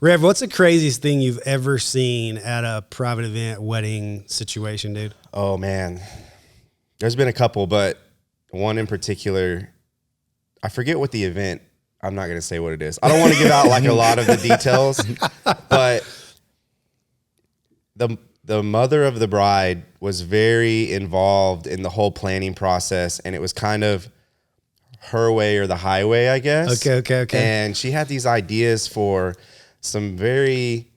Rev, what's the craziest thing you've ever seen at a private event, wedding situation, dude? Oh, man. There's been a couple, but one in particular, I forget what the event, I'm not going to say what it is. I don't want to give out like a lot of the details, but the mother of the bride was very involved in the whole planning process, and it was kind of her way or the highway, I guess. Okay. And she had these ideas for some very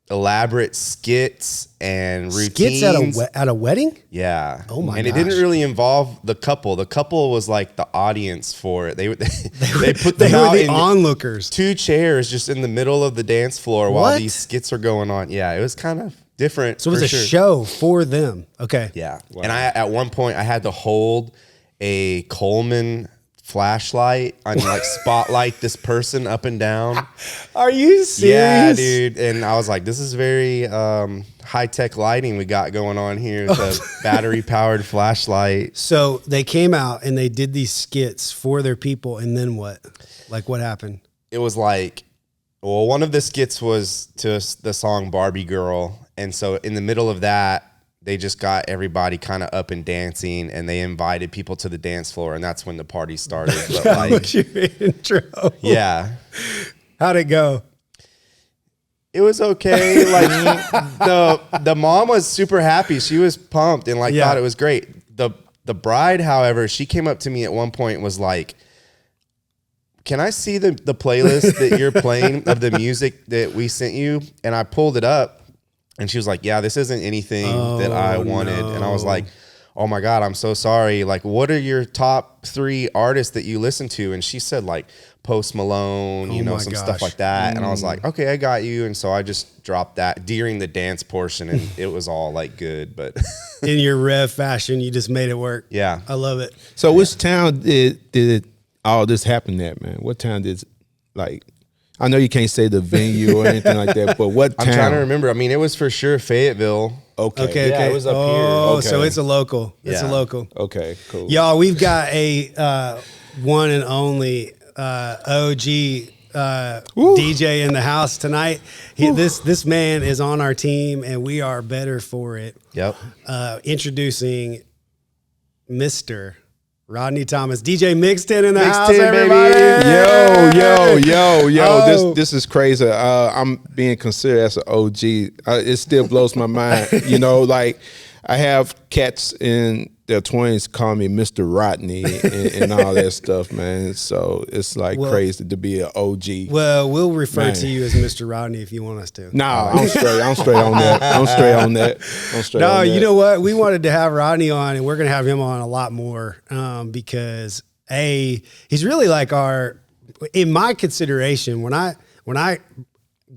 elaborate skits and routines. Skits at a wedding? Yeah. Oh my And gosh. it didn't really involve the couple. The couple was like the audience for it. They put them They out were the in onlookers. 2 chairs just in the middle of the dance floor while What? these skits are going on. Yeah, it was kind of different. So it was a show for them. Okay. Yeah. Wow. And at one point I had to hold a Coleman flashlight and like spotlight this person up and down. Are you serious? Yeah, dude. And I was like, this is very high-tech lighting we got going on here. It's a battery-powered flashlight. So they came out and they did these skits for their people, and then what? Like, what happened? It was like, well, one of the skits was to the song Barbie Girl. And so in the middle of that, they just got everybody kind of up and dancing, and they invited people to the dance floor, and that's when the party started. But That was your intro. Yeah. How'd it go? It was okay. Like the mom was super happy. She was pumped and thought it was great. The bride, however, she came up to me at one point and was like, "Can I see the playlist that you're playing of the music that we sent you?" And I pulled it up. And she was like, yeah, this isn't anything that I wanted. No. And I was like, oh my God, I'm so sorry. Like, what are your top 3 artists that you listen to? And she said like Post Malone, some stuff like that. And I was like, okay, I got you. And so I just dropped that during the dance portion, and it was all like good. But in your Rev fashion, you just made it work. Yeah. I love it. So which town did all this happen at, man? What town did I know you can't say the venue or anything like that, but what town? I'm trying to remember. I mean, it was for sure Fayetteville. Okay. Yeah, it was up here. Oh, so it's a local. It's a local. Okay, cool. Y'all, we've got a one and only OG DJ in the house tonight. This man is on our team, and we are better for it. Yep. Introducing Mr. Rodney Thomas, DJ Mixton in the Mixton, house, everybody. Baby. Yo. Oh. This is crazy. I'm being considered as an OG. It still blows my mind. I have cats in their 20s call me Mr. Rodney and all that stuff, man. So it's crazy to be an OG. Well, we'll refer to you as Mr. Rodney if you want us to. Nah, I'm straight on that. No, you know what? We wanted to have Rodney on, and we're going to have him on a lot more because he's really like in my consideration, when I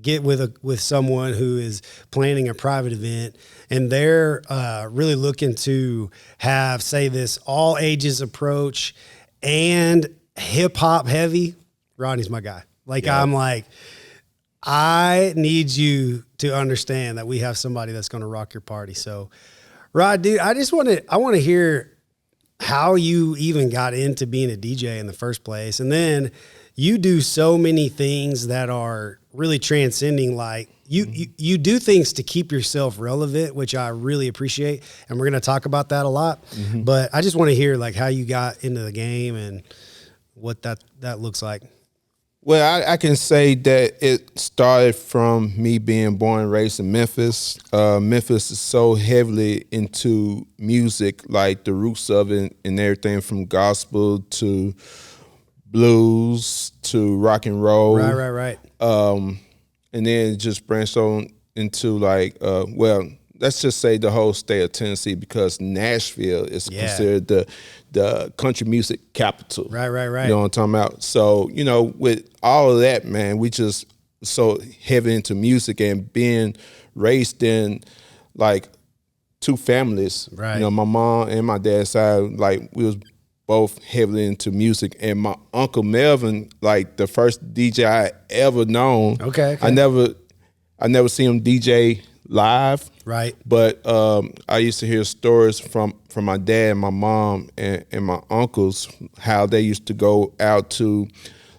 get with someone who is planning a private event and they're really looking to have, say, this all ages approach and hip hop heavy, Rodney's my guy. I'm like, I need you to understand that we have somebody that's going to rock your party. So, Rod, dude, I want to hear how you even got into being a DJ in the first place. And then you do so many things that are really transcending. Like you do things to keep yourself relevant, which I really appreciate. And we're going to talk about that a lot, but I just want to hear how you got into the game and what that looks like. Well, I can say that it started from me being born and raised in Memphis. Memphis is so heavily into music, like the roots of it and everything from gospel to blues to rock and roll. Right. And then it just branched on into let's just say the whole state of Tennessee, because Nashville is considered the country music capital. Right. You know what I'm talking about? So, with all of that, man, we just so heavy into music and being raised in 2 families. Right. My mom and my dad's side, we was both heavily into music. And my Uncle Melvin, the first DJ I ever known. Okay. I never seen him DJ live. Right. But I used to hear stories from my dad and my mom and my uncles, how they used to go out to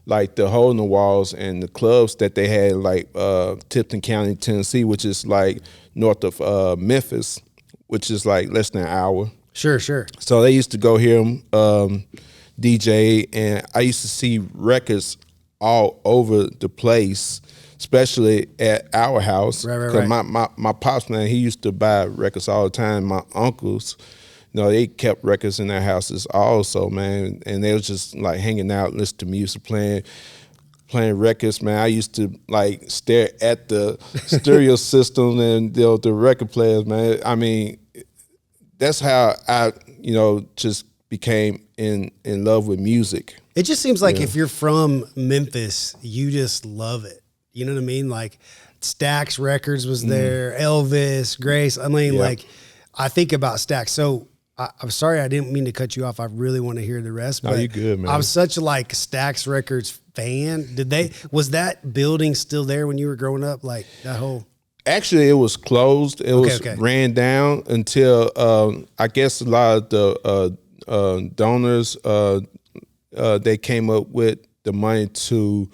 like the hole in the walls and the clubs that they had, like Tipton County, Tennessee, which is like north of Memphis, which is like less than an hour. Sure, sure. So they used to go hear him DJ, and I used to see records all over the place, especially at our house. Right. My pops, man, he used to buy records all the time. My uncles, they kept records in their houses also, man, and they was just like hanging out, listening to music, playing records, man. I used to like stare at the stereo system and the record players, man. I mean, that's how I, just became in love with music. It just seems like if you're from Memphis, you just love it. You know what I mean? Like Stax Records was there, Elvis, Grace. I mean, like I think about Stax. So I'm sorry, I didn't mean to cut you off. I really want to hear the rest. No, you good, man. I'm such a like Stax Records fan. Was that building still there when you were growing up? Like that whole. Actually, it was closed. It ran down until I guess a lot of the donors they came up with the money to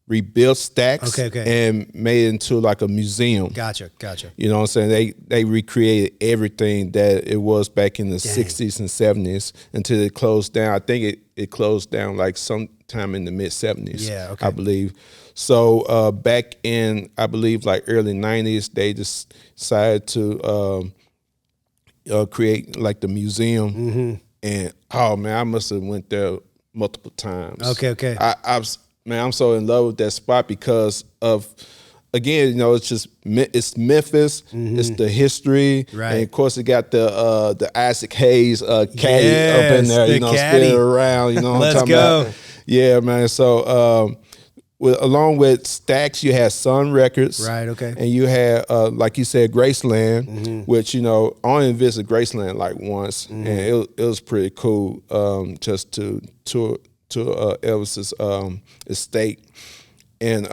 rebuilt Stax and made it into like a museum. Gotcha. You know what I'm saying? They recreated everything that it was back in the 60s and 70s until it closed down. I think it closed down like sometime in the mid 70s, I believe. So back in, I believe, like early 90s, they just decided to create like the museum. Mm-hmm. And, oh, man, I must have went there multiple times. Okay. I'm so in love with that spot because of, again, it's Memphis, it's the history, right? And of course, it got the Isaac Hayes caddy up in there, spinning around, what I'm talking about. Yeah, man. So, along with Stax, you had Sun Records, right? Okay, and you had, like you said, Graceland, which I only visited Graceland like once, and it was pretty cool, just to tour Elvis's estate, and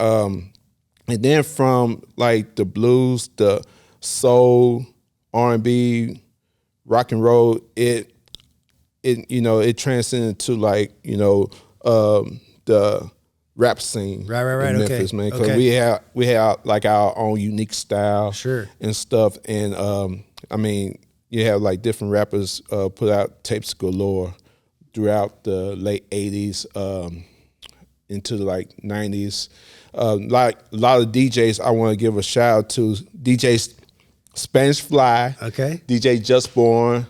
then from like the blues, the soul, R&B, rock and roll, it transcended to like the rap scene, right, in Memphis, man, because we have like our own unique style, and stuff, and I mean, you have like different rappers put out tapes galore throughout the late 80s into the like 90s. Like a lot of DJs, I want to give a shout out to DJ Spanish Fly, DJ Just Born,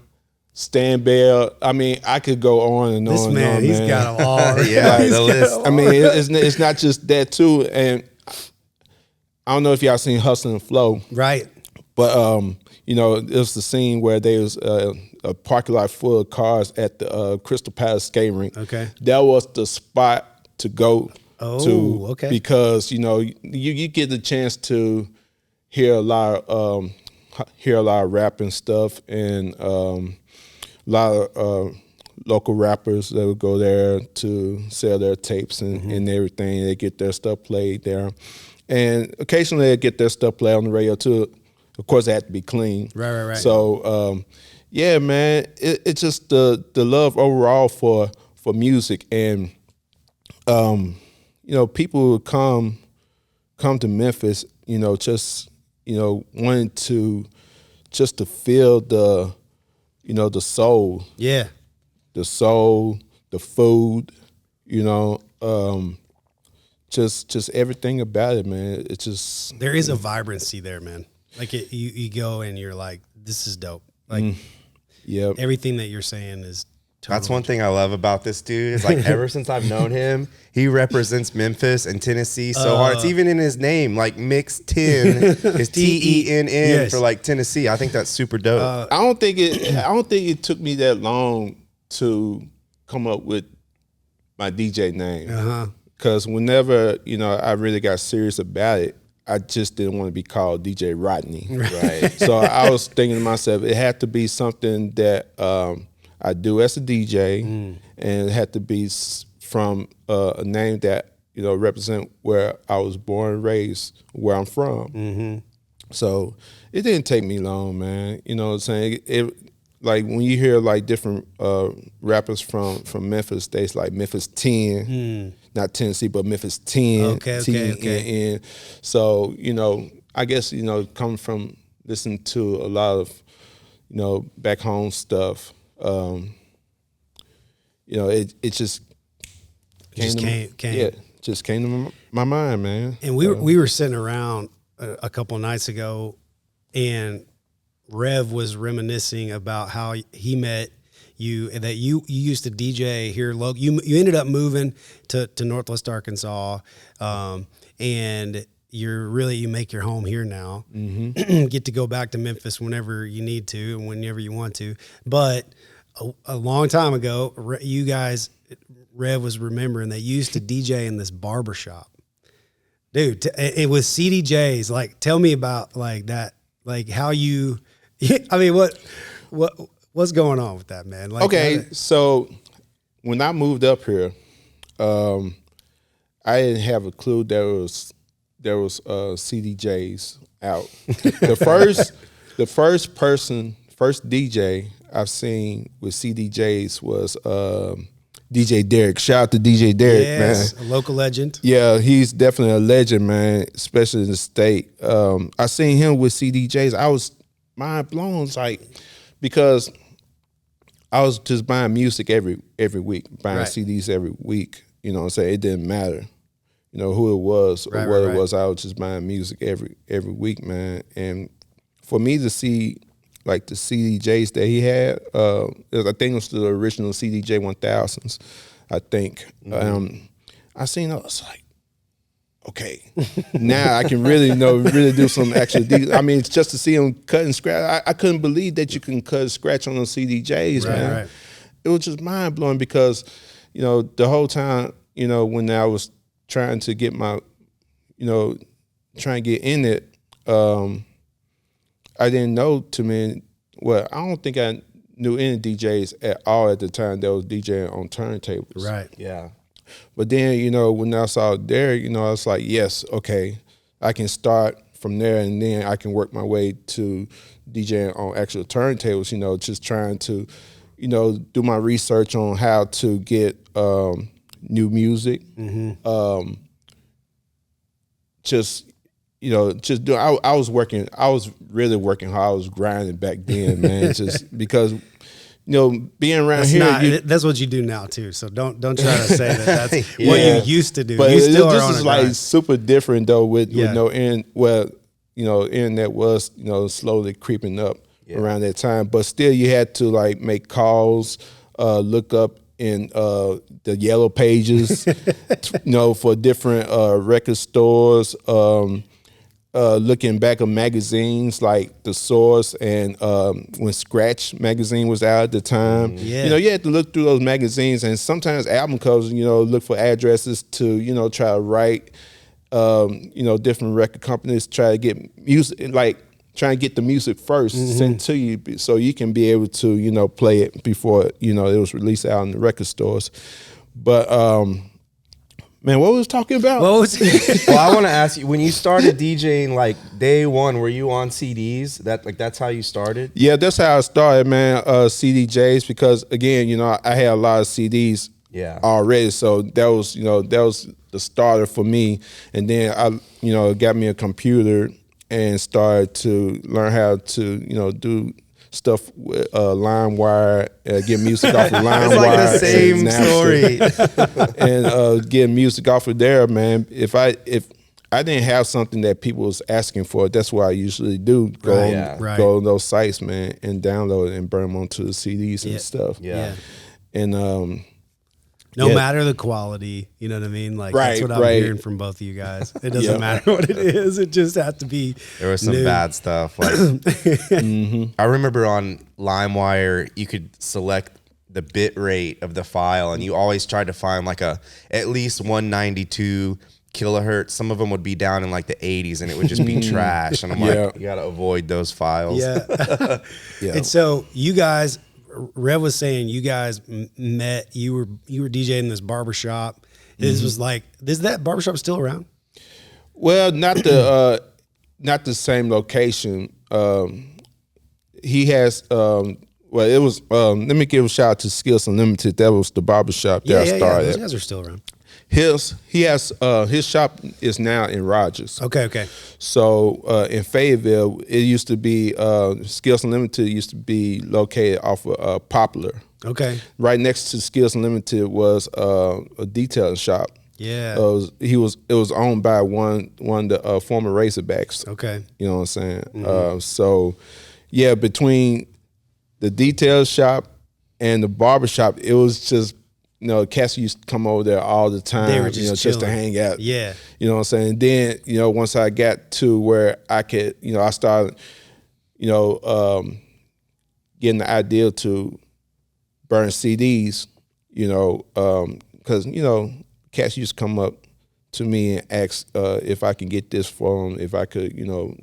Stan Bell. I mean, I could go on and on and on, he's got them all. The list. I mean, it's not just that too. And I don't know if y'all seen Hustle and Flow. Right. But, it was the scene where there was a parking lot full of cars at the Crystal Palace skating rink. Okay. That was the spot to go to. Because, you get the chance to hear a lot of rap and stuff, and a lot of local rappers that would go there to sell their tapes and everything. They get their stuff played there. And occasionally they get their stuff played on the radio too. Of course, they have to be clean. Right. So, yeah, man, it's just the love overall for music, and people would come to Memphis, just wanting to feel the soul. Yeah. The soul, the food, just everything about it, man. It's just, there is a vibrancy there, man. Like you go and you're like, this is dope. Like, everything that you're saying is totally That's one thing I love about this dude. Is like ever since I've known him, he represents Memphis and Tennessee so hard. It's even in his name, like Mix 10 is TENN for like Tennessee. I think that's super dope. I don't think it took me that long to come up with my DJ name. Because whenever I really got serious about it, I just didn't want to be called DJ Rodney. Right. So I was thinking to myself, it had to be something that I do as a DJ, and it had to be from a name that represent where I was born and raised, where I'm from. So it didn't take me long, man. You know what I'm saying? like when you hear like different rappers from Memphis, they like Memphis 10, not Tennessee, but Memphis 10. Okay. T-E-N-N. So, I guess, coming from listening to a lot of, back home stuff, it just came. Yeah, just came to my mind, man. And we were sitting around a couple of nights ago, and Rev was reminiscing about how he met you, and that you used to DJ here local. You ended up moving to Northwest Arkansas, and you make your home here now. Mm-hmm. Get to go back to Memphis whenever you need to and whenever you want to. But a long time ago, you guys, Rev was remembering that you used to DJ in this barbershop. Dude, it was CDJs. Like, tell me about like that, like how you, I mean, what's going on with that, man? Like, okay, so when I moved up here, I didn't have a clue there was CDJs out. The first DJ I've seen with CDJs was DJ Derek. Shout out to DJ Derek, man. A local legend. Yeah, he's definitely a legend, man, especially in the state. I seen him with CDJs. I was mind blown, like, because I was just buying music every week, buying CDs every week. You know what I'm saying? It didn't matter, who it was or what it was. I was just buying music every week, man. And for me to see like the CDJs that he had, I think it was the original CDJ 1000s, I think. Mm-hmm. I seen it, I was like, okay, now I can really do some actual. I mean, it's just to see him cut and scratch. I couldn't believe that you can cut and scratch on those CDJs, man. Right. It was just mind blowing because, the whole time, when I was trying to get my, trying to get in it, I didn't know too many. Well, I don't think I knew any DJs at all at the time that was DJing on turntables. Right. Yeah. But then, when I saw Derek, I was like, yes, okay, I can start from there, and then I can work my way to DJing on actual turntables, just trying to, do my research on how to get new music. Mm-hmm. I was really working hard. I was grinding back then, man, just because, being around that's what you do now too. So don't try to say that's what you used to do. But you still this are on is a like grind. super different though with no end. Well, internet was, slowly creeping up around that time, but still you had to like make calls, look up in the yellow pages, for different record stores, looking back at magazines like The Source and when Scratch magazine was out at the time. Yeah. You had to look through those magazines, and sometimes album covers, look for addresses to, try to write, different record companies, try to get music, like trying to get the music first sent to you so you can be able to, play it before, it was released out in the record stores. But, man, what was talking about? Well, I want to ask you, when you started DJing, like day one, were you on CDs? That's how you started? Yeah, that's how I started, man. CDJs, because again, I had a lot of CDs already, so that was the starter for me. And then I, got me a computer and started to learn how to, do stuff with LimeWire, get music off of LimeWire. It's like the same story. And get music off of there, man. If I didn't have something that people was asking for, that's what I usually do. Go on those sites, man, and download it and burn them onto the CDs and stuff. Yeah. And no matter the quality, you know what I mean? Like that's what I'm hearing from both of you guys. It doesn't matter what it is. It just has to be There was some bad stuff. Like I remember on LimeWire, you could select the bit rate of the file, and you always tried to find like at least 192 kilohertz. Some of them would be down in like the 80s, and it would just be trash. And I'm like, you got to avoid those files. Yeah. And so you guys, Rev was saying you guys met. You were DJing in this barbershop. This was like, is that barbershop still around? Well, not the same location. He has well, it was. Let me give a shout out to Skills Unlimited. That was the barbershop that I started. Those guys are still around. His shop is now in Rogers. Okay. So in Fayetteville, it used to be Skills Unlimited used to be located off of Poplar. Okay. Right next to Skills Unlimited was a detailing shop. Yeah. It was owned by one of the former Razorbacks. Okay. You know what I'm saying? So yeah, between the detail shop and the barber shop, it was just, cats used to come over there all the time, They were just just to hang out. Yeah. You know what I'm saying? Then, once I got to where I could, I started, getting the idea to burn CDs, because, cats used to come up to me and ask if I can get this for them, if I could,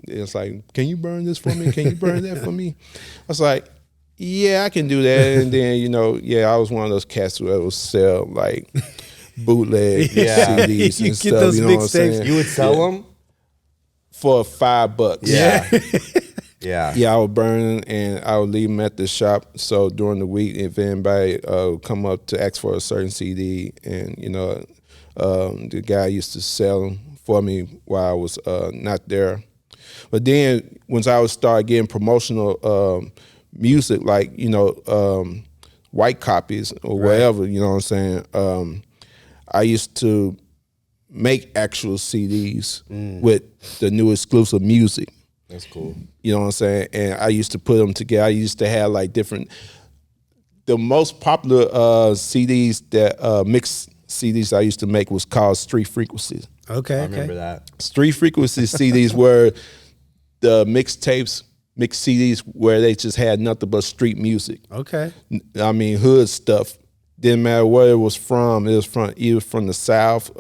it's like, can you burn this for me? Can you burn that for me? I was like, yeah, I can do that. And then, I was one of those cats who would sell like bootleg CDs You and get stuff. those You know what I'm mixtapes. saying? You would sell them? For $5. Yeah. Yeah. Yeah, I would burn them and I would leave them at the shop. So during the week, if anybody come up to ask for a certain CD, and the guy used to sell them for me while I was not there. But then once I would start getting promotional music, like white copies or whatever, you know what I'm saying. I used to make actual CDs with the new exclusive music. That's cool. You know what I'm saying? And I used to put them together. I used to have like the most popular CDs that mixed CDs I used to make was called Street Frequencies. Okay. I remember that. Street Frequency CDs were the mixed CDs where they just had nothing but street music. Okay. I mean, hood stuff. Didn't matter where it was from. It was from either from the South,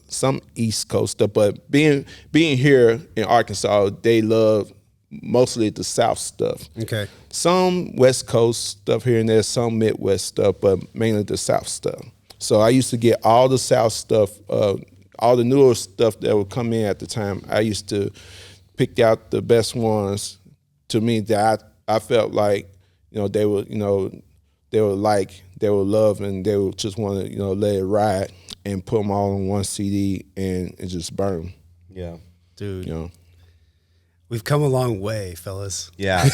some East Coast stuff. But being here in Arkansas, they love mostly the South stuff. Okay. Some West Coast stuff here and there, some Midwest stuff, but mainly the South stuff. So I used to get all the South stuff, all the newer stuff that would come in at the time. I used to pick out the best ones to me that I felt like, they were love, and they would just want to, let it ride and put them all on one CD and just burn them. Yeah. Dude. We've come a long way, fellas. Yeah.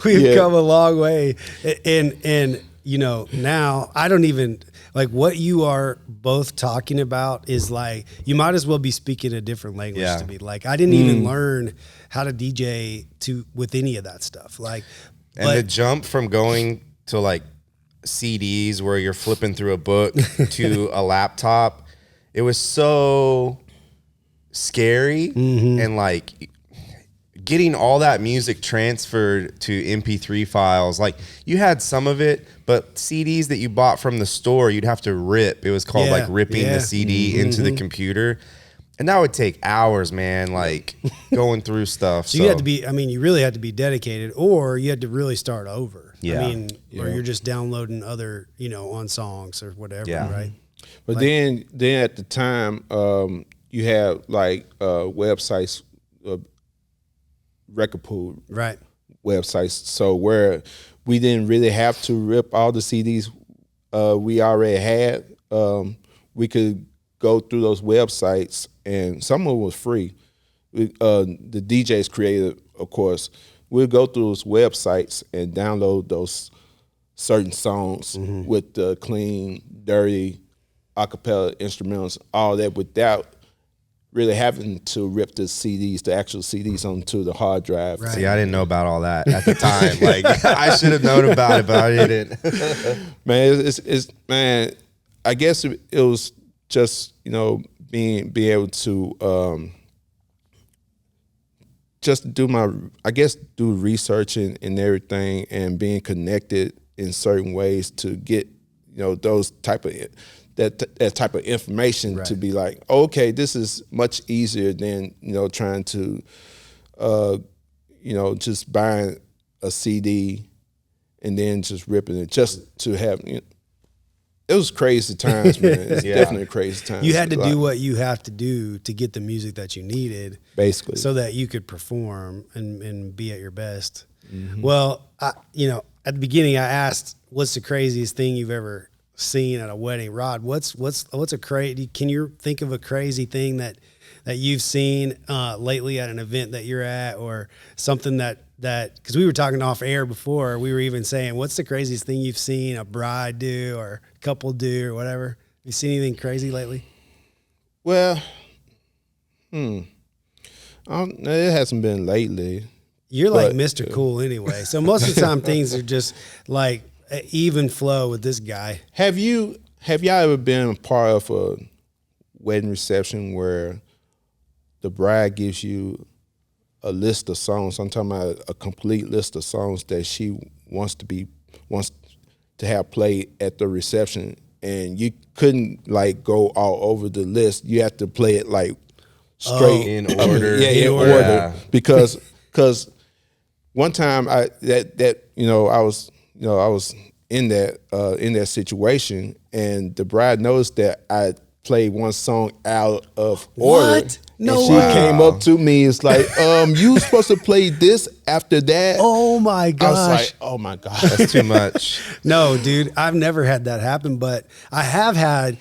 We've come a long way. And now I don't even, like, what you are both talking about is like, you might as well be speaking a different language to me. Like, I didn't even learn how to DJ with any of that stuff. Like, and the jump from going to like CDs where you're flipping through a book to a laptop, it was so scary. And like getting all that music transferred to MP3 files, like you had some of it, but CDs that you bought from the store, you'd have to rip. It was called like ripping the CD into the computer. And that would take hours, man, like going through stuff. So you had to be, you really had to be dedicated, or you had to really start over. Yeah. Or you're just downloading other, on songs or whatever, right? But then at the time, you had like websites, record pool websites. So where we didn't really have to rip all the CDs we already had. We could go through those websites, and some of them was free. The DJs created, of course. We'll go through those websites and download those certain songs with the clean, dirty, acapella instrumentals, all that, without really having to rip the actual CDs onto the hard drive. Right. See, I didn't know about all that at the time. Like, I should have known about it, but I didn't. Man, I guess it was just, being able to just do research and everything, and being connected in certain ways to get, those type of that type of information to be like, okay, this is much easier than, trying to, just buying a CD and then just ripping it just to have, it was crazy times, man. It's definitely crazy times. You had to do what you have to do to get the music that you needed, basically, so that you could perform and be at your best. Well, at the beginning I asked, what's the craziest thing you've ever seen at a wedding? Rod, what's a crazy, can you think of a crazy thing that you've seen lately at an event that you're at, or something that because we were talking off air before, we were even saying, what's the craziest thing you've seen a bride do or a couple do or whatever? Have you seen anything crazy lately? Well, it hasn't been lately. You're like Mr. Cool anyway. So most of the time things are just like an even flow with this guy. Have y'all ever been a part of a wedding reception where the bride gives you a list of songs? I'm talking about a complete list of songs that she wants to have played at the reception, and you couldn't like go all over the list. You have to play it like straight in order. in order. Yeah. Because one time I was in that situation, and the bride noticed that I played one song out of order. What? No and she way. came up to me. It's like, you supposed to play this after that. Oh my gosh. I was like, oh my gosh. That's too much. No, dude, I've never had that happen, but I have had,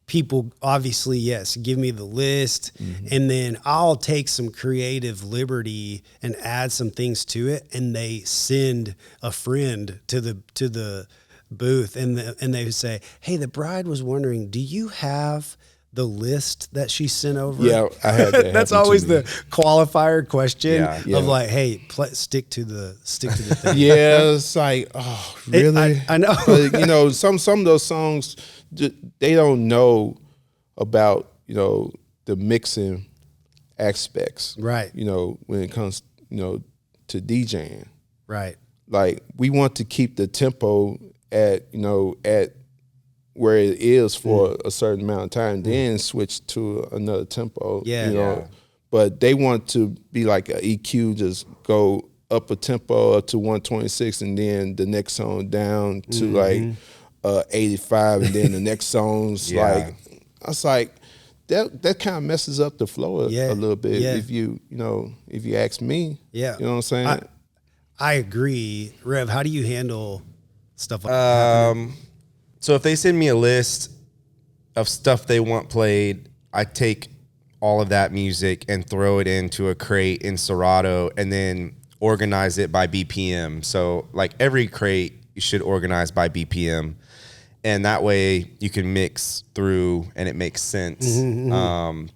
people obviously, yes, give me the list, and then I'll take some creative liberty and add some things to it, and they send a friend to the booth, and they say, hey, the bride was wondering, do you have the list that she sent over? Yeah, I had that. That's happen always to me. the qualifier question Yeah. of like, hey, stick to the thing. Yeah, it's like, oh, really? I know. But, some of those songs, they don't know about, the mixing aspects. Right. When it comes, to DJing. Right. Like, we want to keep the tempo at where it is for a certain amount of time, then switch to another tempo. Yeah. But they want to be like an EQ, just go up a tempo up to 126, and then the next song down to 85, and then the next song's like, I was like, that kind of messes up the flow a little bit. Yeah. If you ask me. Yeah. You know what I'm saying? I agree. Rev, how do you handle stuff like that? So if they send me a list of stuff they want played, I take all of that music and throw it into a crate in Serato, and then organize it by BPM. So like every crate you should organize by BPM, and that way you can mix through and it makes sense. And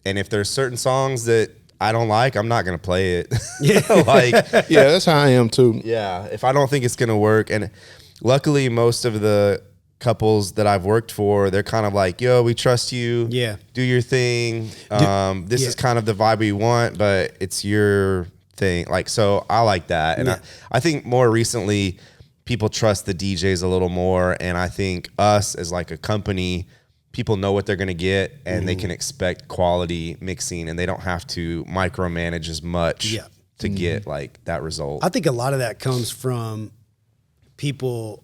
if there's certain songs that I don't like, I'm not going to play it. Yeah. Yeah, that's how I am too. Yeah, if I don't think it's going to work. And luckily most of the couples that I've worked for, they're kind of like, yo, we trust you. Yeah. Do your thing. This is kind of the vibe we want, but it's your thing. Like, so I like that. And I think more recently people trust the DJs a little more. And I think us as like a company, people know what they're going to get, and they can expect quality mixing, and they don't have to micromanage as much to get like that result. I think a lot of that comes from people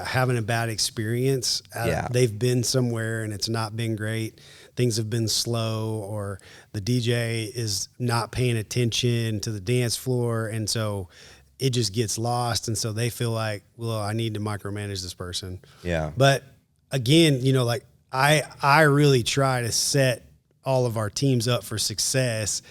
having a bad experience. They've been somewhere and it's not been great. Things have been slow, or the DJ is not paying attention to the dance floor, and so it just gets lost. And so they feel like, well, I need to micromanage this person. Yeah. But again, like I really try to set all of our teams up for success.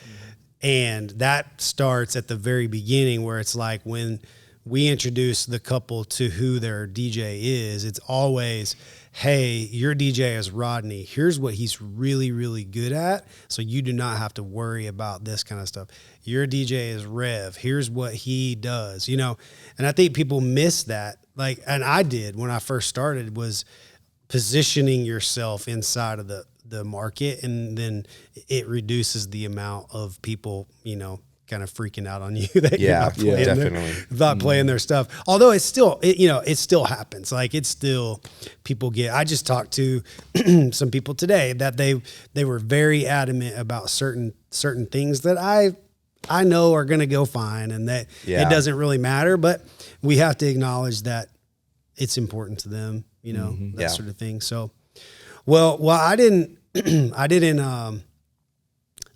And that starts at the very beginning, where it's like when we introduce the couple to who their DJ is, it's always, hey, your DJ is Rodney. Here's what he's really, really good at, so you do not have to worry about this kind of stuff. Your DJ is Rev. Here's what he does, And I think people miss that. And I did when I first started, was positioning yourself inside of the market, and then it reduces the amount of people, kind of freaking out on you that you're not playing definitely not playing their stuff. Although it still happens. Like, it's still, people get, I just talked to some people today that they were very adamant about certain things that I know are going to go fine, and that it doesn't really matter, but we have to acknowledge that it's important to them, that sort of thing. So, well, I didn't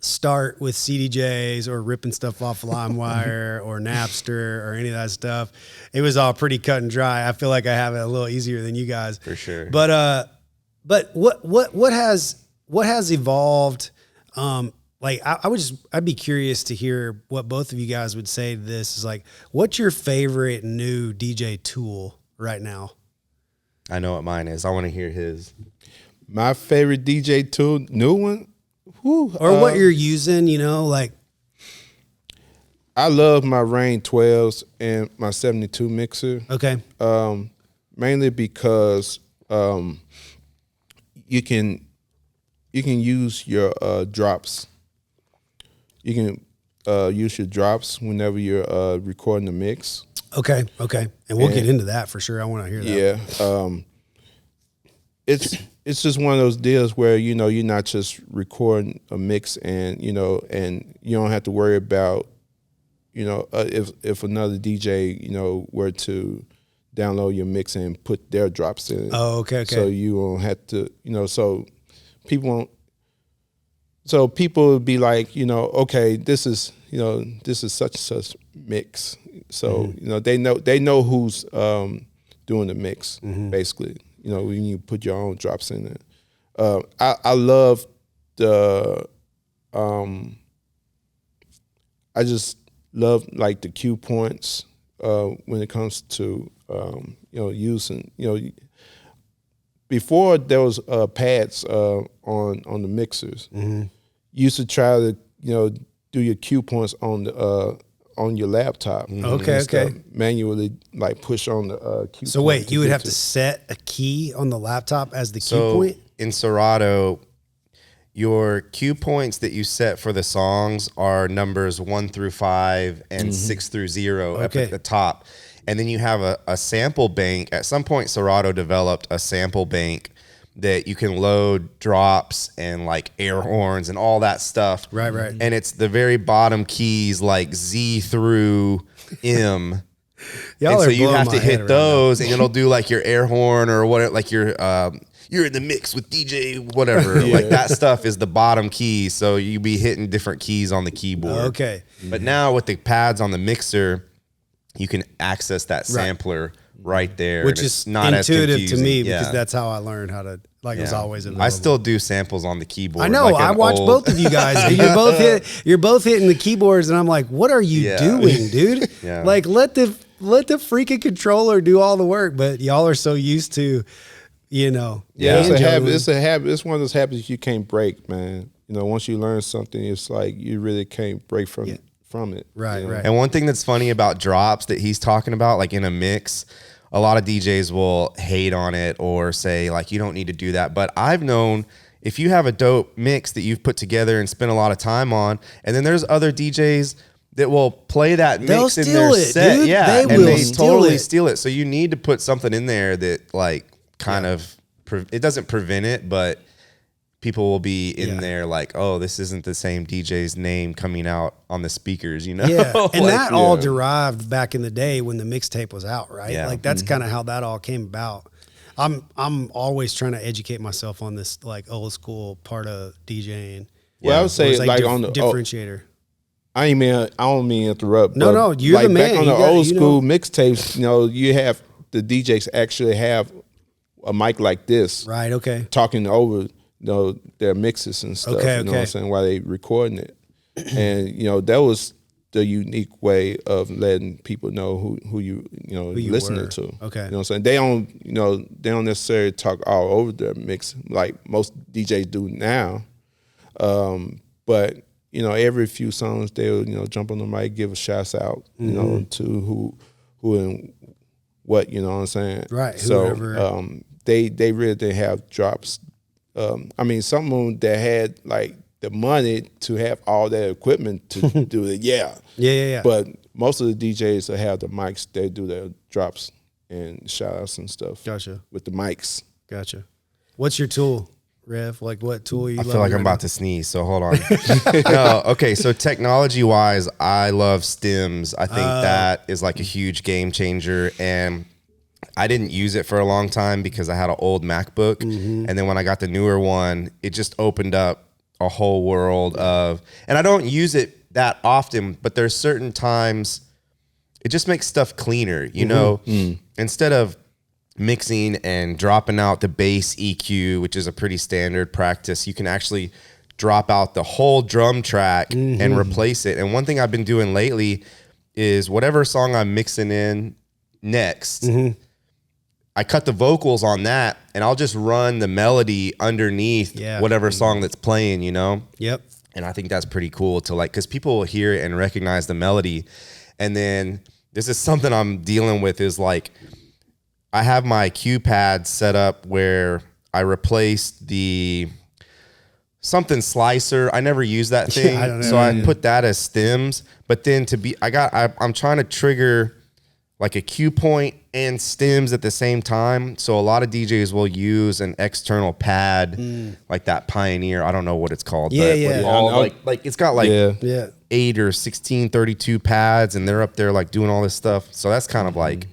start with CDJs or ripping stuff off LimeWire or Napster or any of that stuff. It was all pretty cut and dry. I feel like I have it a little easier than you guys. For sure. But what has evolved? Like I'd be curious to hear what both of you guys would say to this. Is like, what's your favorite new DJ tool right now? I know what mine is. I want to hear his. My favorite DJ tool, new one. Or what you're using, you know, like. I love my Rain 12s and my 72 mixer. Okay. Mainly because you can use your drops. You can use your drops whenever you're recording the mix. Okay. And we'll get into that for sure. I want to hear that. Yeah. It's just one of those deals where, you know, you're not just recording a mix and, you know, and you don't have to worry about, you know, if another DJ, you know, were to download your mix and put their drops in. Oh, okay. So you won't have to, you know, so people would be like, you know, okay, this is such and such mix. So, you know, they know who's doing the mix, basically. You know, when you put your own drops in it. I love the I just love like the cue points when it comes to you know, using, you know, before there was pads on the mixers. You used to try to, you know, do your cue points on your laptop. Okay. Manually, like push on the cue point. So wait, you would have to set a key on the laptop as the cue point? In Serato, your cue points that you set for the songs are numbers 1 through 5 and 6 through 0 up at the top. And then you have a sample bank. At some point, Serato developed a sample bank that you can load drops and like air horns and all that stuff. Right. And it's the very bottom keys, like Z through M. And so you have to hit those, and it'll do like your air horn or whatever, like you're in the mix with DJ whatever. Like that stuff is the bottom key. So you be hitting different keys on the keyboard. Okay. But now with the pads on the mixer, you can access that sampler right there, which is not intuitive as to me yeah. because that's how I learned how to, like, it was always available. I still do samples on the keyboard. I know. Like I watch both of you guys. You're both hitting the keyboards, and I'm like, what are you doing, dude? Like, let the freaking controller do all the work. But y'all are so used to, you know. Yeah, it's a habit. It's a habit. It's one of those habits you can't break, man. You know, once you learn something, it's like you really can't break from it. Right, you know? right. And one thing that's funny about drops that he's talking about, like in a mix, a lot of DJs will hate on it or say, like, you don't need to do that. But I've known if you have a dope mix that you've put together and spent a lot of time on, and then there's other DJs that will play that mix in their set. Dude. Yeah, they and they totally it. steal it. So you need to put something in there that, like, kind of, it doesn't prevent it, but people will be in there like, oh, this isn't the same DJ's name coming out on the speakers, you know? Yeah, and like, that all derived back in the day when the mixtape was out, right? Yeah. Like that's kind of how that all came about. I'm always trying to educate myself on this like old school part of DJing. Well, I would say like on the differentiator. I don't mean to interrupt. No, you're like the man. Back on the old school mixtapes, you know, you have the DJs actually have a mic like this, right? Okay, talking over, you know, their mixes and stuff. You know what I'm saying, while they recording it, and you know that was the unique way of letting people know who you listening to. Okay, you know what I'm saying. They don't necessarily talk all over their mix like most DJs do now, but you know, every few songs they'll jump on the mic, give a shout out, you know, to who and what, you know what I'm saying. Right. So they really didn't have drops. I mean, some of them that had like the money to have all that equipment to do it. Yeah. But most of the DJs that have the mics, they do their drops and shout outs and stuff. Gotcha. With the mics. Gotcha. What's your tool, Rev? Like what tool you I feel like I'm about to sneeze, so hold on. No, okay, so technology-wise, I love stems. I think that is like a huge game changer, and I didn't use it for a long time because I had an old MacBook, and then when I got the newer one, it just opened up a whole world of, and I don't use it that often, but there's certain times it just makes stuff cleaner, you know, instead of mixing and dropping out the bass EQ, which is a pretty standard practice, you can actually drop out the whole drum track and replace it. And one thing I've been doing lately is whatever song I'm mixing in next, I cut the vocals on that and I'll just run the melody underneath whatever song that's playing, you know? Yep. And I think that's pretty cool to like, because people will hear it and recognize the melody. And then this is something I'm dealing with is like, I have my cue pad set up where I replaced the something slicer. I never use that thing. I don't know. So I put that as stems, but then I'm trying to trigger like a cue point and stems at the same time. So a lot of DJs will use an external pad, like that Pioneer. I don't know what it's called. Like it's got like 8 or 16 32 pads, and they're up there like doing all this stuff. So that's kind of like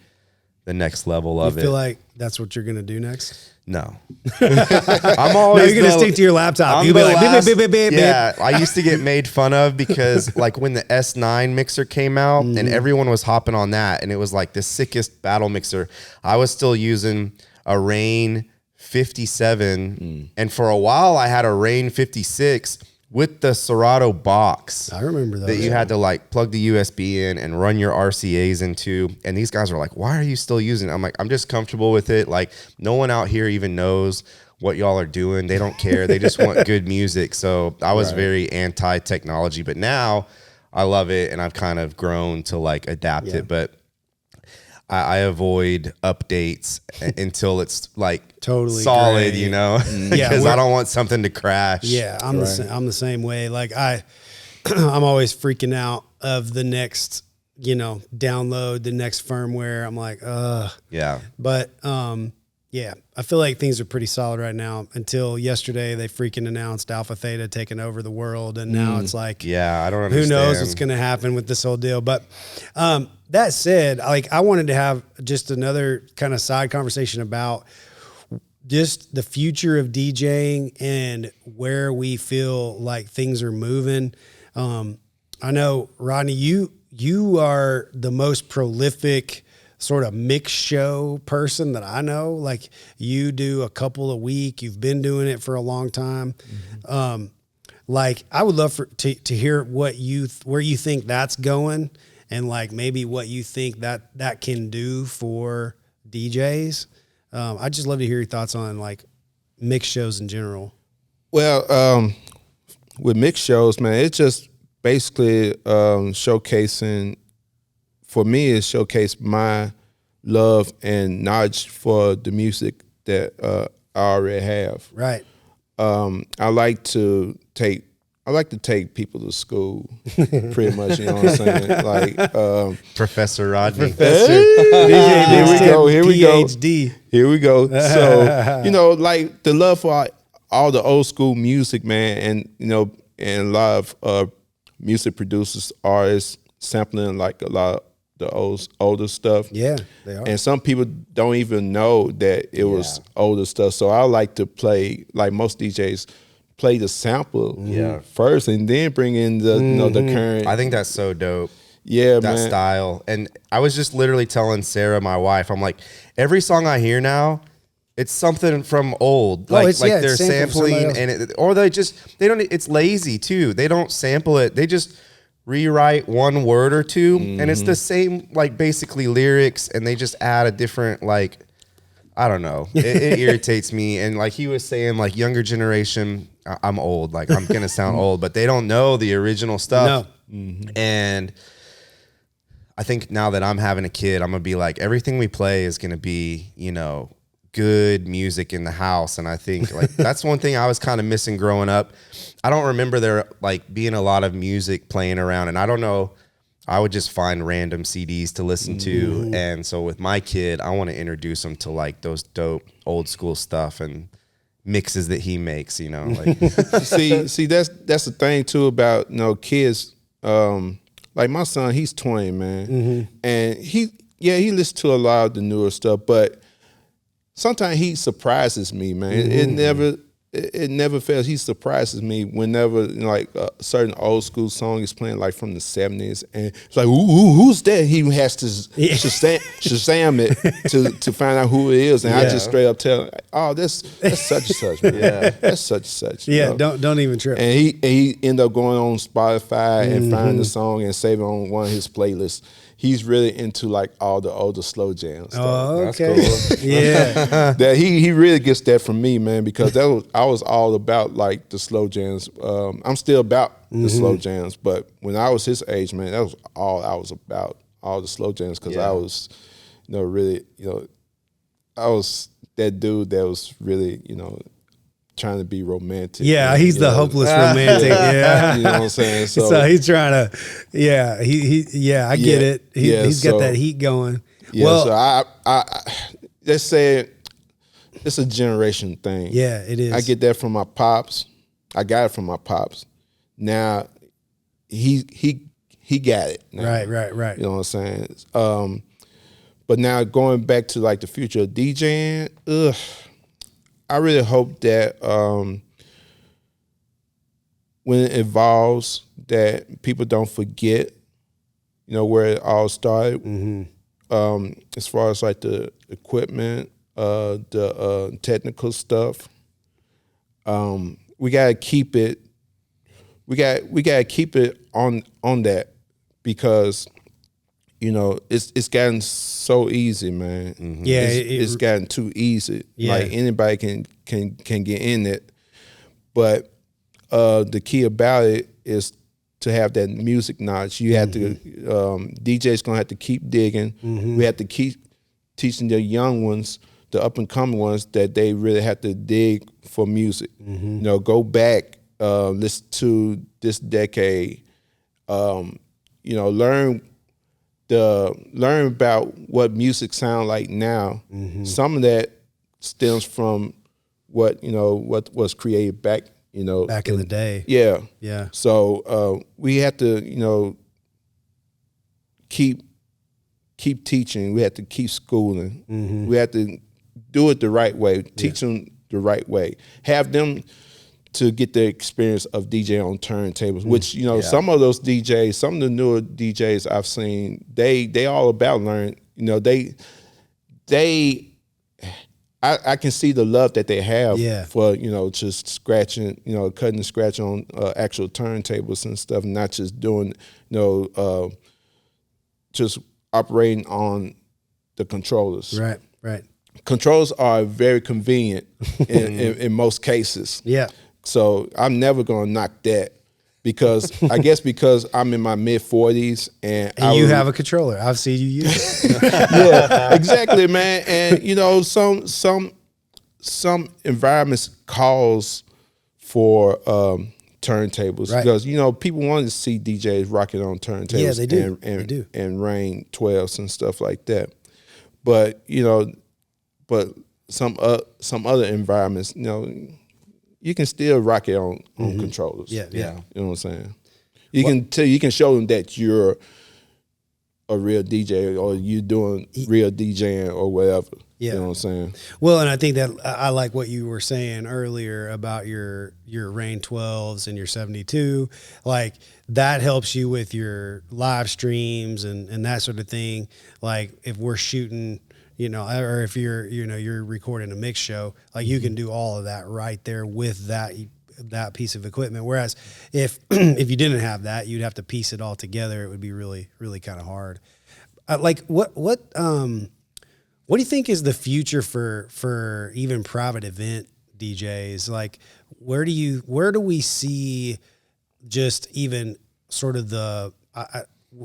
the next level of it. You feel like that's what you're gonna do next? No. I'm always you're gonna stick to your laptop. You'll be like, beep, beep, beep, beep, yeah, I used to get made fun of because like when the S9 mixer came out and everyone was hopping on that and it was like the sickest battle mixer, I was still using a Rain 57 and for a while I had a Rain 56 with the Serato box. I remember those. That you had to like plug the USB in and run your RCAs into. And these guys were like, why are you still using it? I'm like, I'm just comfortable with it. Like no one out here even knows what y'all are doing. They don't care. They just want good music. So I was very anti-technology, but now I love it. And I've kind of grown to like adapt it. But I avoid updates until it's like totally solid, great. you know, because I don't want something to crash. Yeah, I'm the same way. Like I'm always freaking out of the next, download, the next firmware. I'm like, yeah. But yeah, I feel like things are pretty solid right now. Until yesterday, they freaking announced Alpha Theta taking over the world, and now it's like, I don't understand. Who knows what's going to happen with this whole deal? But that said, like I wanted to have just another kind of side conversation about just the future of DJing and where we feel like things are moving. I know, Rodney, you are the most prolific sort of mix show person that I know. Like you do a couple a week. You've been doing it for a long time. Like I would love to hear where you think that's going, and like maybe what you think that can do for DJs. I'd just love to hear your thoughts on like mix shows in general. Well, with mix shows, man, it's just basically showcasing. For me, it showcased my love and knowledge for the music that I already have. Right. I like to take people to school, pretty much. You know what I'm saying? Like Professor Rodney. Here we go. PhD. Here we go. So like the love for all the old school music, man, and and a lot of music producers, artists sampling like a lot of the older stuff. Yeah, they are. And some people don't even know that it was older stuff. So I like to play, like most DJs, play the sample first and then bring in the the current. I think that's so dope. Yeah, that man. style. And I was just literally telling Sarah, my wife, I'm like, every song I hear now, it's something from old. Like they're sampling and they don't, it's lazy too. They don't sample it. They just rewrite one word or two and it's the same, like basically lyrics, and they just add a different, like, I don't know. It irritates me. And like he was saying, like younger generation, I'm old, like I'm going to sound old, but they don't know the original stuff. No. And I think now that I'm having a kid, I'm going to be like, everything we play is going to be, good music in the house. And I think like that's one thing I was kind of missing growing up. I don't remember there like being a lot of music playing around, and I don't know, I would just find random CDs to listen to. And so with my kid, I want to introduce him to like those dope old school stuff and mixes that he makes, like see that's the thing too about kids. Like my son, he's 20, man. And he listens to a lot of the newer stuff, but sometimes he surprises me, man. It it never fails. He surprises me whenever like a certain old school song is playing, like from the 70s, and it's like, who's that? He has to Shazam it to find out who it is, and I just straight up tell him, oh, that's such and such, man. Yeah, that's such and such. Yeah, don't even trip. And he ended up going on Spotify and finding the song and saving on one of his playlists. He's really into like all the older slow jams stuff. Oh, okay. That's cool. Yeah. That he really gets that from me, man, because I was all about like the slow jams. I'm still about the slow jams, but when I was his age, man, that was all I was about, all the slow jams, because I was, really, I was that dude that was really, trying to be romantic. Yeah, he's the hopeless romantic. Yeah, you know what I'm saying. So he's trying to. Yeah, I get it. He's got that heat going. Yeah, well, so I let's say it's a generation thing. Yeah, it is. I get that from my pops. I got it from my pops. Now he got it. Now. Right. You know what I'm saying? But now going back to like the future of DJing, I really hope that when it evolves, that people don't forget, where it all started. As far as like the equipment, the technical stuff, we gotta keep it. We gotta keep it on that, because it's gotten so easy, man. Yeah, it's gotten too easy. Yeah. Like anybody can get in it, but the key about it is to have that music knowledge. You have to DJ's gonna have to keep digging. We have to keep teaching the young ones, the up and coming ones, that they really have to dig for music. Go back, listen to this decade. Learn about what music sound like now. Some of that stems from what was created back back in the day. Yeah. So we have to keep teaching. We have to keep schooling. We have to do it the right way. Teach them the right way. Have them to get the experience of DJ on turntables, which, some of those DJs, some of the newer DJs I've seen, they all about learning, I can see the love that they have for, just scratching, cutting and scratching on actual turntables and stuff, not just doing, just operating on the controllers. Right. Controllers are very convenient in most cases. Yeah. So I'm never gonna knock that, because I guess because I'm in my mid-40s and you have a controller. I've seen you use it. Yeah, exactly, man. And some environments calls for turntables, because people want to see DJs rocking on turntables. Yeah, they do. And they do. And rain 12s and stuff like that. But some other environments, you can still rock it on controllers. Yeah. You know what I'm saying? You can show them that you're a real DJ, or you doing real DJing or whatever. Yeah. You know what I'm saying? Well, and I think that I like what you were saying earlier about your Rain 12s and your 72. Like, that helps you with your live streams and that sort of thing. Like, if we're shooting, or if you're recording a mix show, like, you can do all of that right there with that piece of equipment. Whereas if you didn't have that, you'd have to piece it all together. It would be really, really kind of hard. What do you think is the future for even private event DJs? Like, where do we see just even sort of the,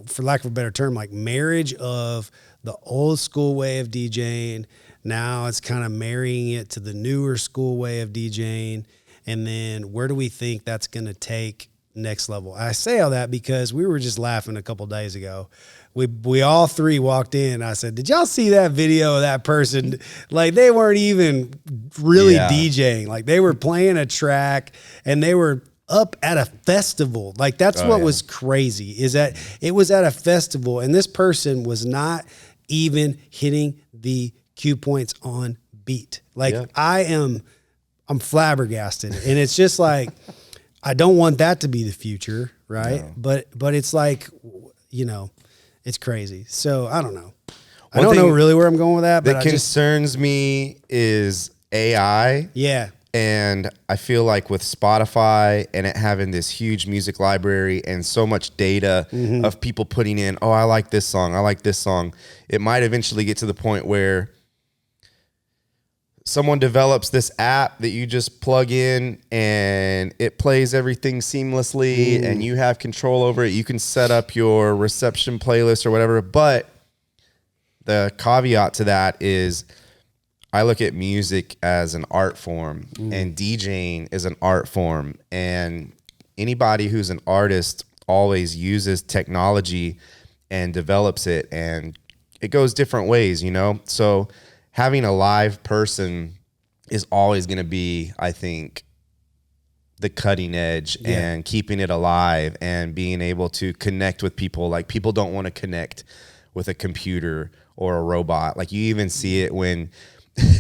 for lack of a better term, like marriage of the old school way of DJing? Now it's kind of marrying it to the newer school way of DJing. And then where do we think that's going to take next level? I say all that because we were just laughing a couple days ago. We all three walked in. I said, did y'all see that video of that person? Like, they weren't even really DJing. Like, they were playing a track and they were up at a festival. Like, that's what was crazy, is that it was at a festival and this person was not even hitting the cue points on beat. Like, I I'm flabbergasted. And it's just like, I don't want that to be the future, right? No. But it's like, you know, it's crazy. So I don't know. I don't know really where I'm going with that. But that concerns me is AI. Yeah. And I feel like with Spotify and it having this huge music library and so much data of people putting in, oh, I like this song, I like this song, it might eventually get to the point where someone develops this app that you just plug in and it plays everything seamlessly and you have control over it. You can set up your reception playlist or whatever. But the caveat to that is I look at music as an art form and DJing is an art form. And anybody who's an artist always uses technology and develops it, and it goes different ways, you know? So having a live person is always going to be, I think, the cutting edge and keeping it alive and being able to connect with people. Like, people don't want to connect with a computer or a robot. Like, you even see it when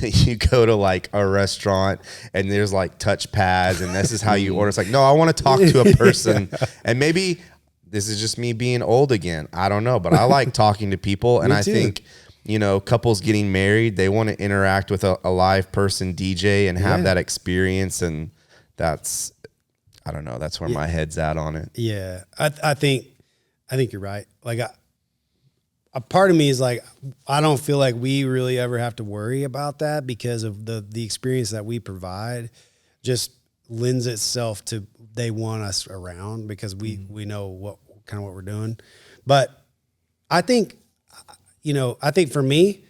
you go to like a restaurant and there's like touch pads and this is how you order. It's like, no, I want to talk to a person. And maybe this is just me being old again. I don't know, but I like talking to people. And I think, you know, couples getting married, they want to interact with a live person DJ and have that experience. And that's, I don't know, that's where my head's at on it. Yeah. I think you're right. Like, a part of me is like, I don't feel like we really ever have to worry about that because of the experience that we provide just lends itself to, they want us around because we know what we're doing. But I think, you know, I think for me,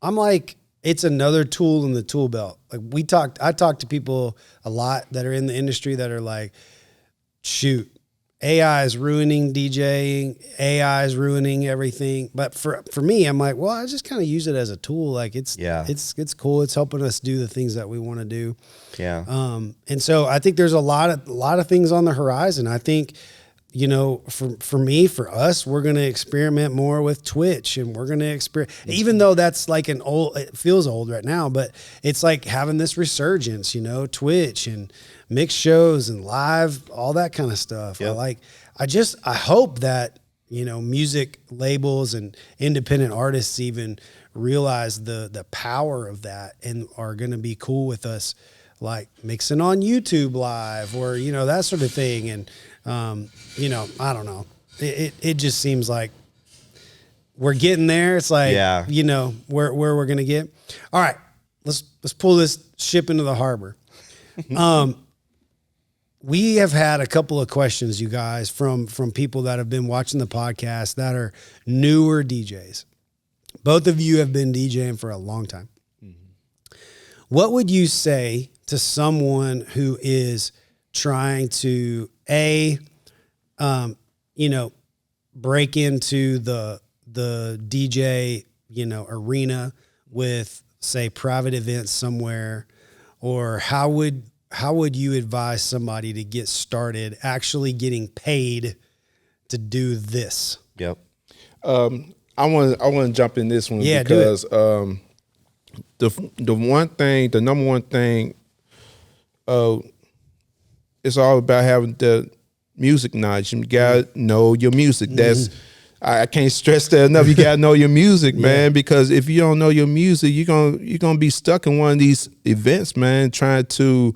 I'm like, it's another tool in the tool belt. Like I talk to people a lot that are in the industry that are like, shoot, AI is ruining DJing. AI is ruining everything. But for me, I'm like, well, I just kind of use it as a tool. Like it's cool. It's helping us do the things that we want to do. Yeah. And so I think there's a lot of things on the horizon. I think, you know, for us, we're going to experiment more with Twitch, and we're going to experiment, even though that's like it feels old right now, but it's like having this resurgence, you know, Twitch and mixed shows and live, all that kind of stuff. Yep. I hope that, you know, music labels and independent artists even realize the power of that and are going to be cool with us, like mixing on YouTube live or, you know, that sort of thing. And, you know, I don't know. It just seems like we're getting there. It's like, you know, where we're going to get. All right, let's pull this ship into the harbor. We have had a couple of questions, you guys, from people that have been watching the podcast that are newer DJs. Both of you have been DJing for a long time. Mm-hmm. What would you say to someone who is trying to, you know, break into the DJ, you know, arena with, say, private events somewhere, or how would you advise somebody to get started actually getting paid to do this? Yep. I want to jump in this one because the number one thing, it's all about having the music knowledge. You gotta know your music. That's I can't stress that enough. You gotta know your music, man, because if you don't know your music, you're gonna be stuck in one of these events, man, trying to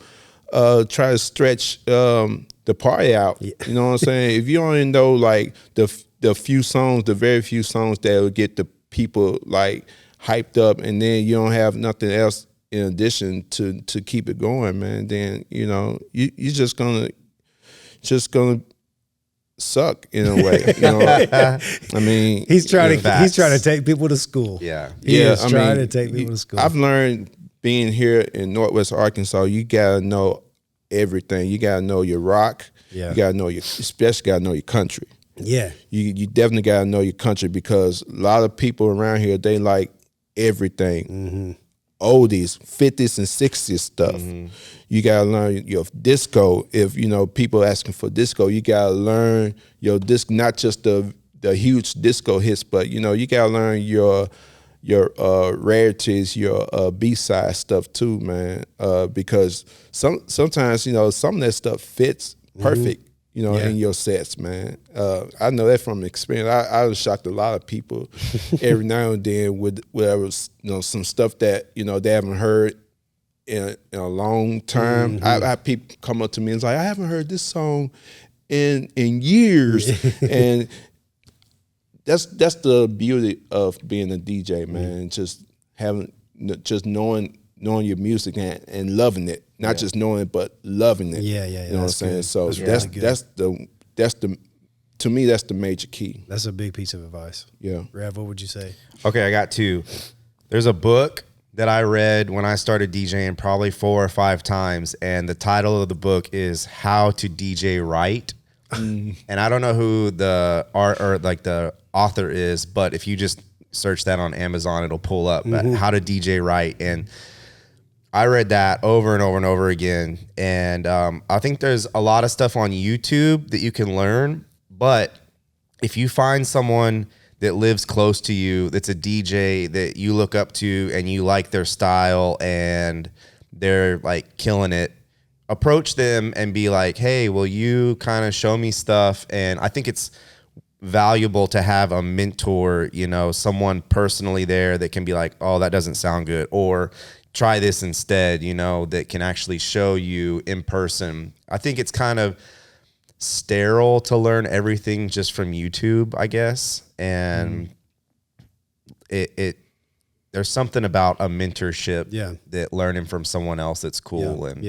stretch the party out. You know what I'm saying? If you only know like the very few songs that will get the people like hyped up, and then you don't have nothing else in addition to keep it going, man, then you know you're just gonna suck in a way. You know? I mean, he's trying to take people to school. He's trying to take people to school. I've learned being here in Northwest Arkansas, you gotta know everything. You gotta know your rock. You gotta know especially gotta know your country. Yeah, you definitely gotta know your country, because a lot of people around here, they like everything. Mm-hmm. Oldies, 50s and 60s stuff. Mm-hmm. You gotta learn your disco. If you know people asking for disco, you gotta learn your disc, not just the huge disco hits, but you know you gotta learn your rarities, your B-side stuff too, man. Because sometimes some of that stuff fits perfect, in your sets, man. I know that from experience. I was shocked a lot of people every now and then with whatever, some stuff that they haven't heard in a long time. I have people come up to me and say, I haven't heard this song in years, and that's the beauty of being a DJ, man. Just knowing your music and loving it, not just knowing it, but loving it. Yeah. You know what I'm saying? Good. So that's the to me, that's the major key. That's a big piece of advice. Yeah. Rev, what would you say? Okay, I got two. There's a book that I read when I started DJing probably 4 or 5 times, and the title of the book is How to DJ Right. And I don't know who the art or like the author is, but if you just search that on Amazon, it'll pull up How to DJ Right. And I read that over and over and over again. And I think there's a lot of stuff on YouTube that you can learn. But if you find someone that lives close to you, that's a DJ that you look up to and you like their style and they're like killing it, approach them and be like, hey, will you kind of show me stuff? And I think it's valuable to have a mentor, someone personally there that can be like, oh, that doesn't sound good, or try this instead, that can actually show you in person. I think it's kind of sterile to learn everything just from YouTube, I guess. And there's something about a mentorship that learning from someone else that's cool. And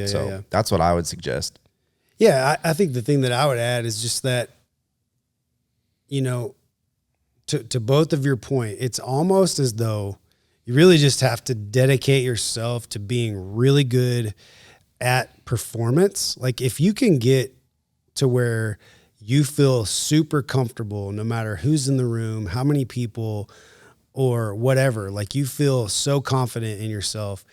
that's what I would suggest. Yeah, I think the thing that I would add is just that, to both of your point, it's almost as though you really just have to dedicate yourself to being really good at performance. Like if you can get to where you feel super comfortable, no matter who's in the room, how many people or whatever, like you feel so confident in yourself,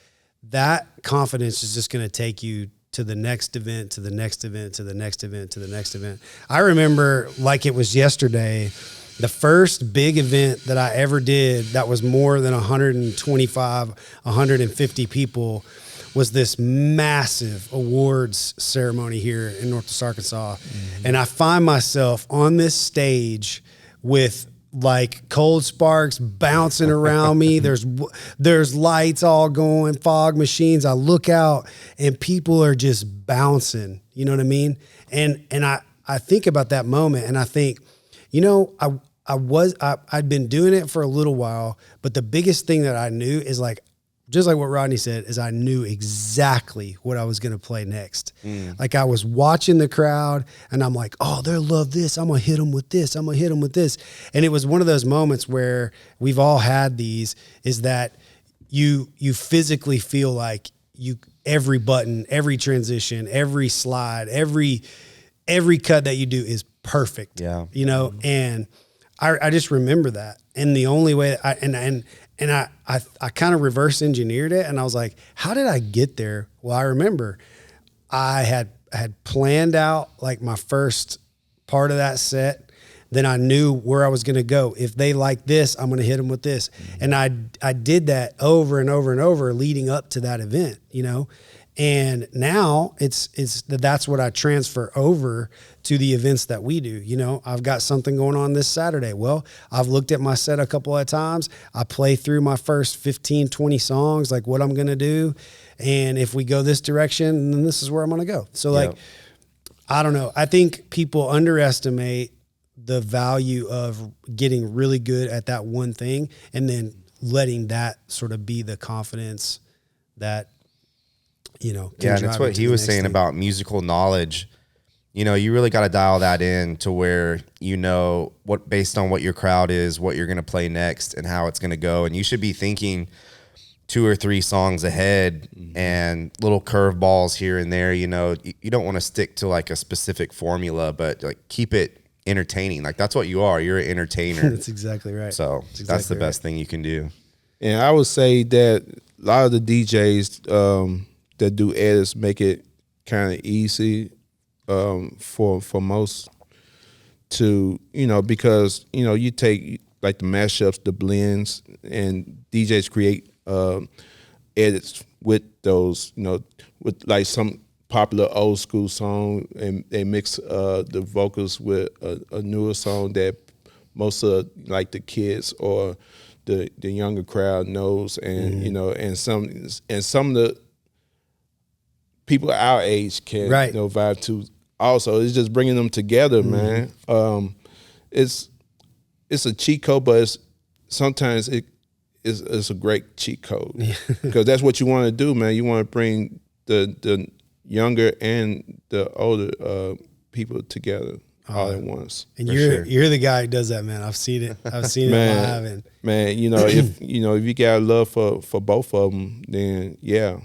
that confidence is just going to take you to the next event, to the next event, to the next event, to the next event. I remember like it was yesterday, the first big event that I ever did that was more than 125, 150 people was this massive awards ceremony here in Northwest Arkansas. And I find myself on this stage with like cold sparks bouncing around me. There's lights all going, fog machines. I look out and people are just bouncing, you know what I mean? And I think about that moment and I think, I'd been doing it for a little while, but the biggest thing that I knew is like, just like what Rodney said, is I knew exactly what I was going to play next. Like I was watching the crowd and I'm like, oh, they'll love this. I'm going to hit them with this. I'm going to hit them with this. And it was one of those moments where we've all had these, is that you physically feel like every button, every transition, every slide, every cut that you do is perfect. Yeah. And I just remember that. And the only way I kind of reverse engineered it, and I was like, how did I get there? Well, I remember I had planned out like my first part of that set. Then I knew where I was going to go. If they like this, I'm going to hit them with this. And I did that over and over and over leading up to that event, And now that's what I transfer over to the events that we do. I've got something going on this Saturday. Well, I've looked at my set a couple of times. I play through my first 15, 20 songs, like what I'm going to do. And if we go this direction, then this is where I'm going to go. So I don't know. I think people underestimate the value of getting really good at that one thing and then letting that sort of be the confidence that, and that's what he was saying about musical knowledge. You really got to dial that in to where what based on what your crowd is, what you're going to play next and how it's going to go. And you should be thinking 2 or 3 songs ahead and little curveballs here and there. You don't want to stick to like a specific formula, but like keep it entertaining. Like that's what you are. You're an entertainer. That's exactly right. So that's the best thing you can do. And I would say that a lot of the DJs that do edits make it kind of easy for most to, because, you take, like the mashups, the blends, and DJs create edits with those, with like some popular old school song, and they mix the vocals with a newer song that most of like the kids or the younger crowd knows, and and some of the people our age can vibe to. Also, it's just bringing them together, man. It's a cheat code, but sometimes it's a great cheat code because that's what you want to do, man. You want to bring the younger and the older people together all at once. And you're the guy who does that, man. I've seen it. I've seen it live. And man, if you got love for both of them, then yeah.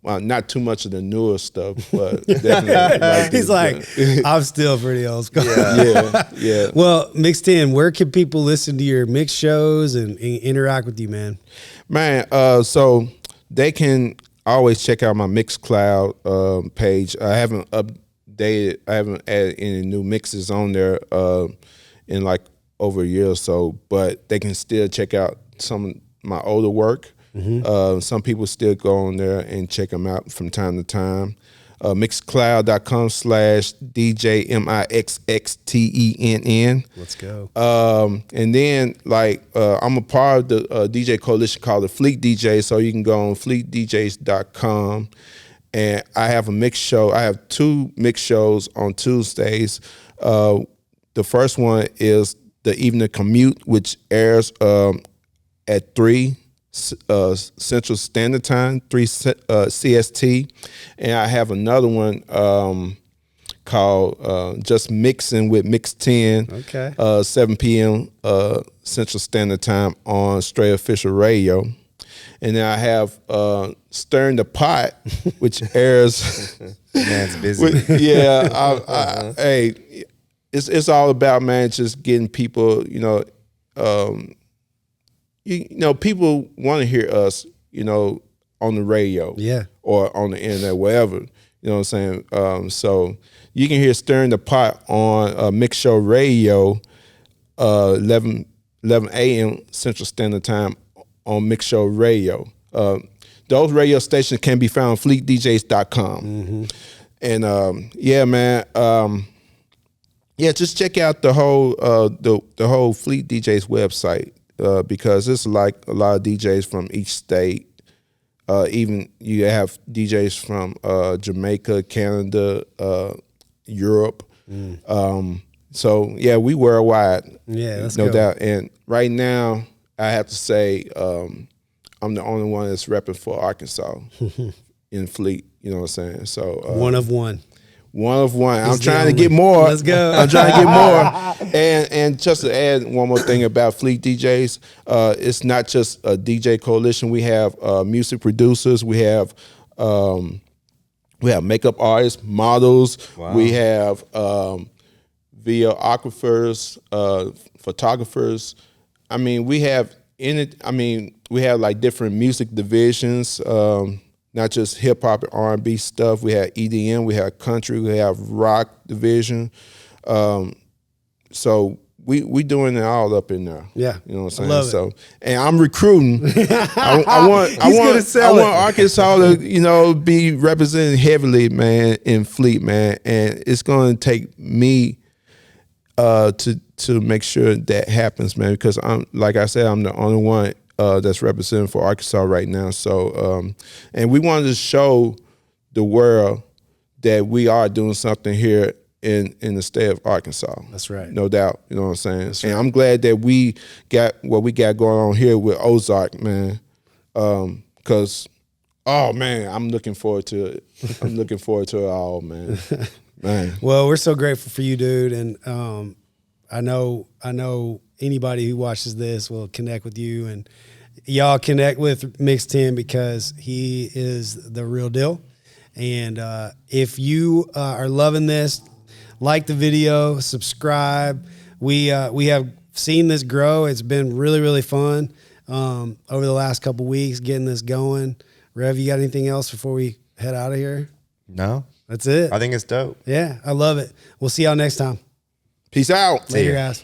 Not too much of the newer stuff, but definitely. He's like, I'm still pretty old school. Yeah. Well, Mixed In, where can people listen to your mix shows and interact with you, man? Man, so they can always check out my Mixcloud page. I haven't updated. I haven't added any new mixes on there in like over a year or so, but they can still check out some of my older work. Some people still go on there and check them out from time to time. Mixcloud.com/DJ MIXXTENN. Let's go. And then I'm a part of the DJ coalition called the Fleet DJ, so you can go on fleetdjs.com. And I have a mix show. I have 2 mix shows on Tuesdays. The first one is the Evening Commute, which airs at 3 Central Standard Time, 3 CST, and I have another one called Just Mixing with Mix 10, 7 p.m. Central Standard Time on Straight Official Radio. And then I have Stirring the Pot, which airs. Man's busy. Hey, it's all about, man, just getting people, people want to hear us, on the radio, or on the internet, wherever. You know what I'm saying? So you can hear Stirring the Pot on Mix Show Radio, 11 a.m. Central Standard Time on Mix Show Radio. Those radio stations can be found on fleetdjs.com. And just check out the whole the whole Fleet DJs website. Because it's like a lot of DJs from each state. Even you have DJs from Jamaica, Canada, Europe. So yeah, we worldwide. Yeah, that's no doubt. And right now, I have to say, I'm the only one that's repping for Arkansas in Fleet. You know what I'm saying? So one of one. One of one. I'm trying to get more. Let's go. I'm trying to get more. And just to add one more thing about Fleet DJs, it's not just a DJ coalition. We have music producers. We have makeup artists, models. Wow. We have videographers, photographers. I mean, we have like different music divisions. Not just hip hop and R&B stuff. We have EDM, we have country, we have rock division. So we doing it all up in there. Yeah, you know what I'm saying. So, and I'm recruiting. I want Arkansas to be represented heavily, man, in Fleet, man, and it's going to take me to make sure that happens, man, because I'm the only one that's representing for Arkansas right now. So, and we wanted to show the world that we are doing something here in the state of Arkansas. That's right. No doubt. You know what I'm saying? That's and right. I'm glad that we got what we got going on here with Ozark, man. Because, oh, man, I'm looking forward to it. I'm looking forward to it all, man. Man. Well, we're so grateful for you, dude. And I know anybody who watches this will connect with you, and y'all connect with Mix 10 because he is the real deal. And if you are loving this, like the video, subscribe. We have seen this grow. It's been really, really fun over the last couple weeks getting this going. Rev, you got anything else before we head out of here? No. That's it. I think it's dope. Yeah, I love it. We'll see y'all next time. Peace out. Later, guys.